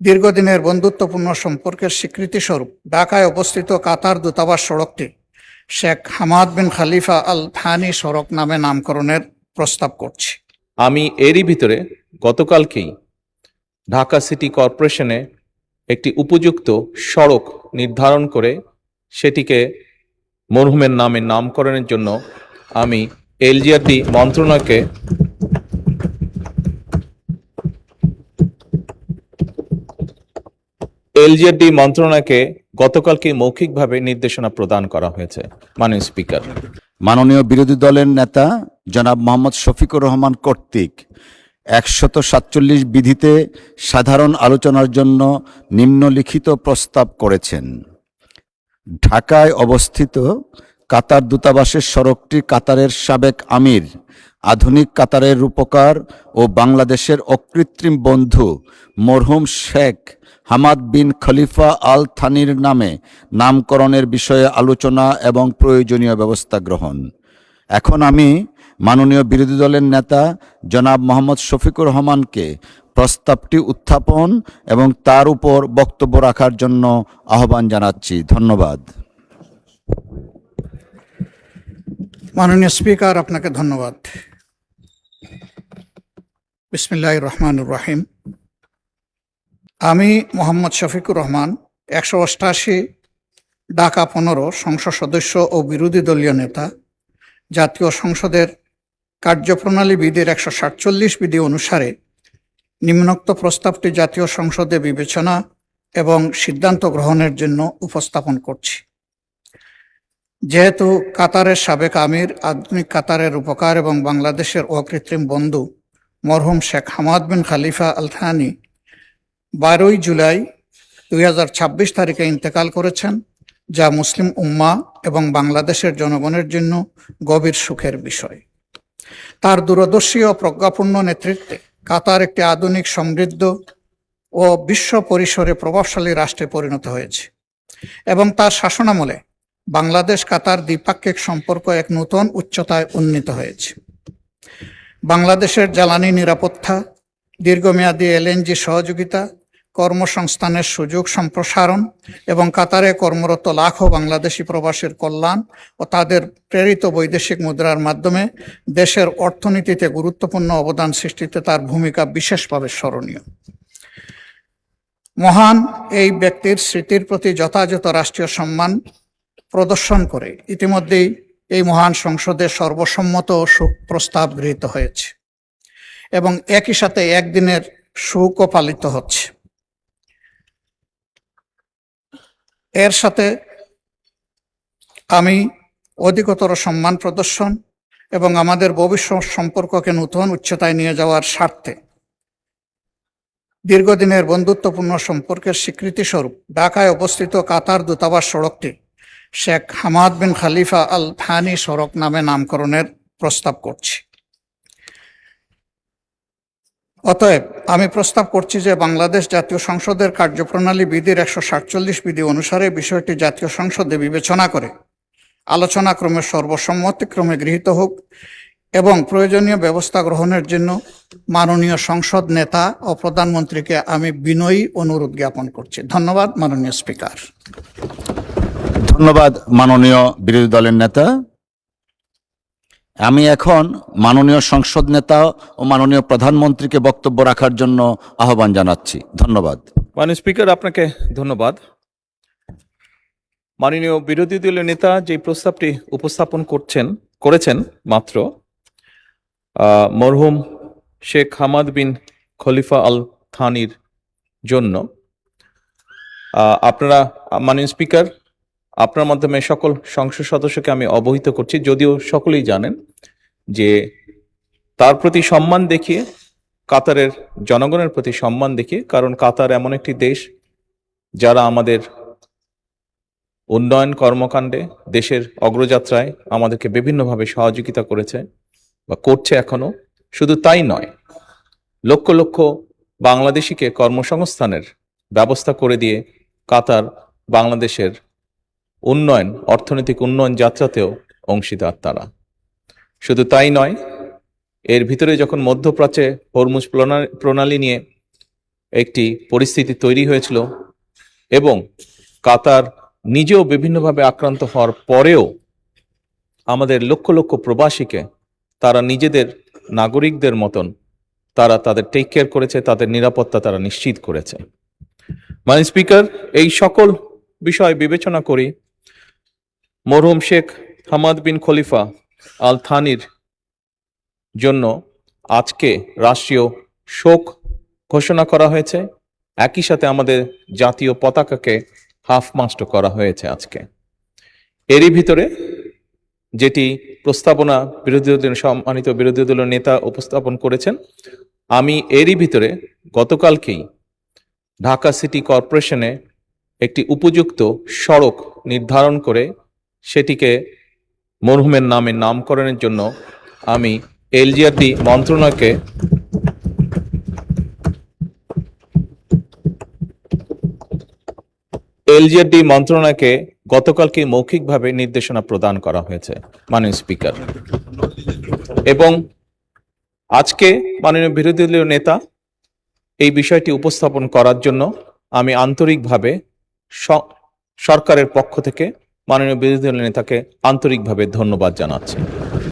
দীর্ঘদিনের বন্ধুত্বপূর্ণ সম্পর্কের স্বীকৃতিস্বরূপ ঢাকায় অবস্থিত কাতার দূতাবাস সড়কটি শেখ হামাদ বিন খলিফা আল থানি সড়ক নামে নামকরণের প্রস্তাব করছি। আমি এরই ভিতরে গতকালকেই ঢাকা সিটি কর্পোরেশনে একটি উপযুক্ত সড়ক নির্ধারণ করে সেটিকে মরহুমের নামে নামকরণের জন্য আমি এলজিআরডি মন্ত্রণালয়কে গতকালকে মৌখিকভাবে নির্দেশনা প্রদান করা হয়েছে। মাননীয় স্পিকার, মাননীয় বিরোধী দলের নেতা জনাব মোহাম্মদ শফিকুর রহমান কর্তৃক ১৪৭ বিধিতে সাধারণ আলোচনার জন্য নিম্নলিখিত প্রস্তাব করেছেন। ঢাকায় অবস্থিত কাতার দূতাবাসের সড়কটি কাতারের সাবেক আমির, আধুনিক কাতারের রূপকার ও বাংলাদেশের অকৃত্রিম বন্ধু মরহুম শেখ হামাদ বিন খলিফা আল থানির নামে নামকরণের বিষয়ে আলোচনা এবং প্রয়োজনীয় ব্যবস্থা গ্রহণ। এখন আমি মাননীয় বিরোধী দলের নেতা জনাব মোহাম্মদ শফিকুর রহমানকে প্রস্তাবটি উত্থাপন এবং তার উপর বক্তব্য রাখার জন্য আহ্বান জানাচ্ছি। ধন্যবাদ। মাননীয় স্পিকার, আপনাকে ধন্যবাদ। বিসমিল্লাহির রহমানির রহিম। আমি মোহাম্মদ শফিকুর রহমান, 188 ঢাকা 15 সংসদ সদস্য ও বিরোধী দলীয় নেতা, জাতীয় সংসদের কার্যপ্রণালী বিধির 147 বিধি অনুসারে নিম্নোক্ত প্রস্তাবটি জাতীয় সংসদে বিবেচনা এবং সিদ্ধান্ত গ্রহণের জন্য উপস্থাপন করছি। যেহেতু কাতারের সাবেক আমির, আধুনিক কাতারের রূপকার এবং বাংলাদেশের অকৃত্রিম বন্ধু মরহুম শেখ হামাদ বিন খলিফা আল থানি 12 জুলাই 2026 তারিখে ইন্তেকাল করেছেন, যা মুসলিম উম্মাহ এবং বাংলাদেশের জনগণের জন্য গভীর সুখের বিষয়। তার দূরদর্শী ও প্রজ্ঞাপূর্ণ নেতৃত্বে কাতার একটি আধুনিক, সমৃদ্ধ ও বিশ্ব পরিসরে প্রভাবশালী রাষ্ট্রে পরিণত হয়েছে এবং তার শাসনামলে বাংলাদেশ কাতার দ্বিপাক্ষিক সম্পর্ক এক নতুন উচ্চতায় উন্নীত হয়েছে। বাংলাদেশের জ্বালানি নিরাপত্তা, দীর্ঘমেয়াদী এলএনজি সহযোগিতা, কর্মসংস্থানের সুযোগ সম্প্রসারণ এবং কাতারে কর্মরত লাখো বাংলাদেশি প্রবাসীর কল্যাণ ও তাদের প্রেরিত বৈদেশিক মুদ্রার মাধ্যমে দেশের অর্থনীতিতে গুরুত্বপূর্ণ অবদান সৃষ্টিতে তার ভূমিকা বিশেষভাবে স্মরণীয়। মহান এই ব্যক্তির স্মৃতির প্রতি যথাযথ রাষ্ট্রীয় সম্মান প্রদর্শন করে ইতিমধ্যেই এই মহান সংসদে সর্বসম্মত প্রস্তাব গৃহীত হয়েছে এবং একই সাথে একদিনের শোকও পালিত হচ্ছে। এর সাথে আমি অধিকতর সম্মান প্রদর্শন এবং আমাদের ভবিষ্যৎ সম্পর্ককে নতুন উচ্চতায় নিয়ে যাওয়ার স্বার্থে দীর্ঘদিনের বন্ধুত্বপূর্ণ সম্পর্কের স্বীকৃতিস্বরূপ ঢাকায় অবস্থিত কাতার দূতাবাস সড়কটি শেখ হামাদ বিন খলিফা আল থানি সড়ক নামে নামকরণের প্রস্তাব করছি। অতএব আমি প্রস্তাব করছি যে বাংলাদেশ জাতীয় সংসদের কার্যপ্রণালী বিধির 147 বিধি অনুসারে বিষয়টি জাতীয় সংসদে বিবেচনা করে আলোচনাক্রমে সর্বসম্মতিক্রমে গৃহীত হোক এবং প্রয়োজনীয় ব্যবস্থা গ্রহণের জন্য মাননীয় সংসদ নেতা ও প্রধানমন্ত্রীকে আমি বিনয়ী অনুরোধ জ্ঞাপন করছি। ধন্যবাদ মাননীয় স্পিকার। ধন্যবাদ মাননীয় বিরোধী দলের নেতা। আমি এখন মাননীয় সংসদ নেতা ও মাননীয় প্রধানমন্ত্রীকে বক্তব্য রাখার জন্য আহ্বান জানাচ্ছি। ধন্যবাদ। মাননীয় স্পিকার, আপনাকে ধন্যবাদ। মাননীয় বিরোধী দলীয় নেতা যে প্রস্তাবটি উপস্থাপন করেছেন মাত্র মরহুম শেখ হামাদ বিন খলিফা আল থানির জন্য, আপনারা মাননীয় স্পিকার, আপনার মাধ্যমে সকল সংসদ সদস্যকে আমি অবহিত করছি, যদিও সকলেই জানেন যে তার প্রতি সম্মান দেখিয়ে, কাতারের জনগণের প্রতি সম্মান দেখিয়ে, কারণ কাতার এমন একটি দেশ যারা আমাদের উন্নয়ন কর্মকাণ্ডে, দেশের অগ্রযাত্রায় আমাদেরকে বিভিন্নভাবে সহযোগিতা করেছে বা করছে এখনো। শুধু তাই নয়, লক্ষ লক্ষ বাংলাদেশিকে কর্মসংস্থানের ব্যবস্থা করে দিয়ে কাতার বাংলাদেশের উন্নয়ন, অর্থনৈতিক উন্নয়ন যাত্রাতেও অংশীদার তারা। শুধু তাই নয়, এর ভিতরে যখন মধ্যপ্রাচ্যে হরমুজ প্রণালী নিয়ে একটি পরিস্থিতি তৈরি হয়েছিল এবং কাতার নিজেও বিভিন্নভাবে আক্রান্ত হওয়ার পরেও আমাদের লক্ষ লক্ষ প্রবাসীকে তারা নিজেদের নাগরিকদের মতন তারা তাদের টেক কেয়ার করেছে, তাদের নিরাপত্তা তারা নিশ্চিত করেছে। মাননীয় স্পিকার, এই সকল বিষয় বিবেচনা করি মরহুম শেখ হামাদ বিন খলিফা আল থানির জন্য আজকে রাষ্ট্রীয় শোক ঘোষণা করা হয়েছে। একই সাথে আমাদের জাতীয় পতাকাকে হাফ মাস্ট করা হয়েছে আজকে। এরই ভিতরে যেটি প্রস্তাবনা সম্মানিত বিরোধী দলের নেতা উপস্থাপন করেছেন, আমি এরই ভিতরে গতকালকেই ঢাকা সিটি কর্পোরেশনে একটি উপযুক্ত সড়ক নির্ধারণ করে সেটিকে মরহুমের নামে নামকরণের জন্য আমি এলজিআরডি মন্ত্রণালয়কে গতকালকে মৌখিকভাবে নির্দেশনা প্রদান করা হয়েছে মাননীয় স্পিকার। এবং আজকে মাননীয় বিরোধী দলীয় নেতা এই বিষয়টি উপস্থাপন করার জন্য আমি আন্তরিকভাবে সরকারের পক্ষ থেকে মাননীয় বিরোধী দলীয় নেতাকে আন্তরিকভাবে ধন্যবাদ জানাচ্ছি।